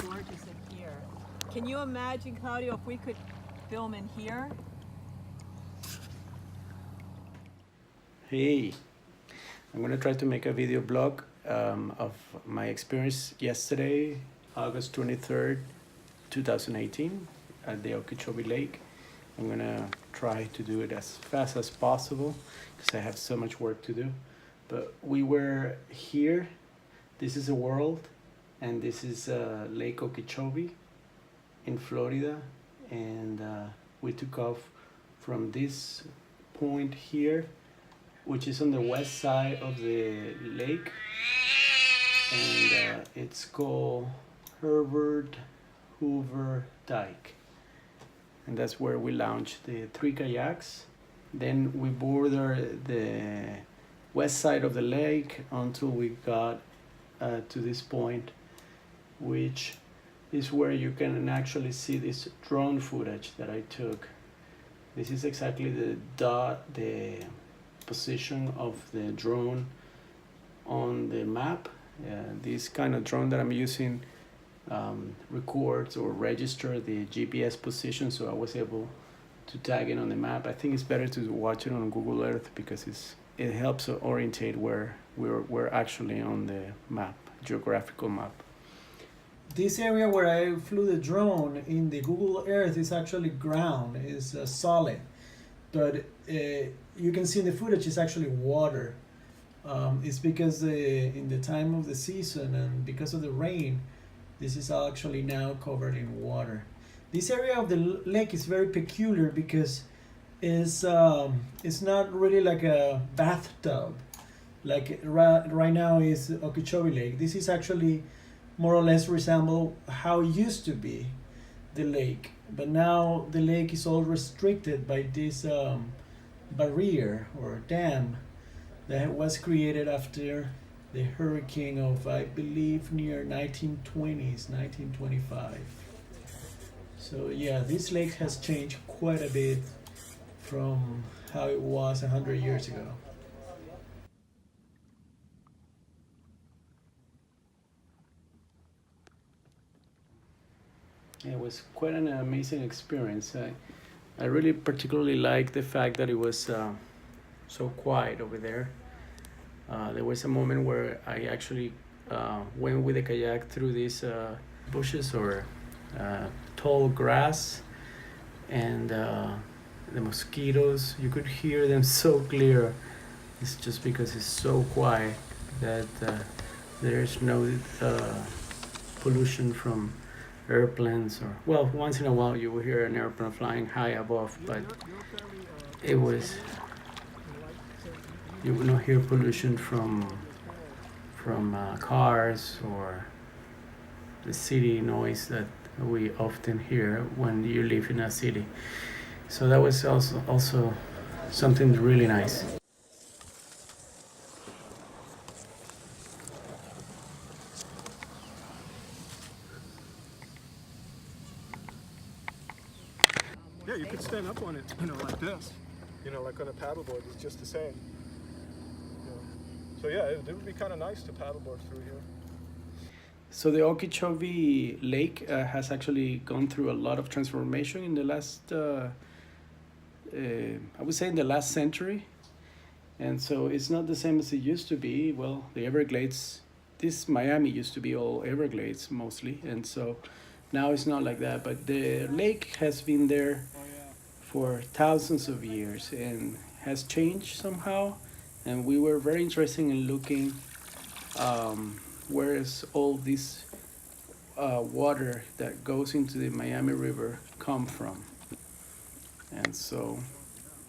gorgeous in here. Can you imagine, Claudio, if we could film in here? Hey, I'm gonna try to make a video blog of my experience yesterday, August 23rd, 2018 at the Okeechoobe Lake. I'm gonna try to do it as fast as possible because I have so much work to do. But we were here, this is a world, and this is Lake Okeechobee in Florida, and we took off from this point here, which is on the west side of the lake, and it's called Herbert Hoover Dyke, and that's where we launched the 3 kayaks. Then we bordered the west side of the lake until we got to this point, which is where you can actually see this drone footage that I took. This is exactly the position of the drone on the map. This kind of drone that I'm using records or register the GPS position, so I was able to tag it on the map. I think it's better to watch it on Google Earth because it helps orientate where we're actually on the map, geographical map. This area where I flew the drone in the Google Earth is actually ground, is solid, but you can see in the footage it's actually water. It's because in the time of the season and because of the rain, this is actually now covered in water. This area of the lake is very peculiar because it's not really like a bathtub like right now is Okeechobee Lake. This is actually more or less resemble how it used to be the lake, but now the lake is all restricted by this barrier or dam that was created after the hurricane of, I believe, near 1920s, 1925. So yeah, this lake has changed quite a bit from how it was 100 years ago. It was quite an amazing experience. I really particularly liked the fact that it was so quiet over there. There was a moment where I actually went with a kayak through these bushes or tall grass, and the mosquitoes, you could hear them so clear. It's just because it's so quiet that there's no pollution from airplanes, or well, once in a while you will hear an airplane flying high above, but it was, you will not hear pollution from cars or the city noise that we often hear when you live in a city. So that was also something really nice. Yeah, you could stand up on it, like this. Like on a paddleboard, it's just the same. So yeah, it would be kind of nice to paddleboard through here. So the Okeechobee Lake has actually gone through a lot of transformation in the last, I would say in the last century. And so it's not the same as it used to be. Well, the Everglades, this Miami used to be all Everglades mostly. And so now it's not like that, but the lake has been there for thousands of years and has changed somehow. And we were very interested in looking where is all this water that goes into the Miami River come from. And so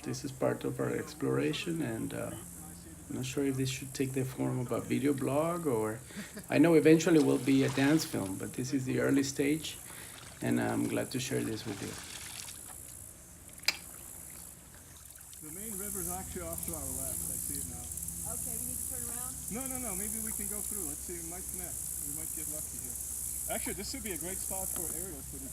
this is part of our exploration, and I'm not sure if this should take the form of a video blog, or I know eventually will be a dance film, but this is the early stage, and I'm glad to share this with you. The main river is actually off to our left. I see it now. Okay, we need to turn around? No. Maybe we can go through. Let's see. We might connect. We might get lucky here. Actually, this would be a great spot for aerial footage.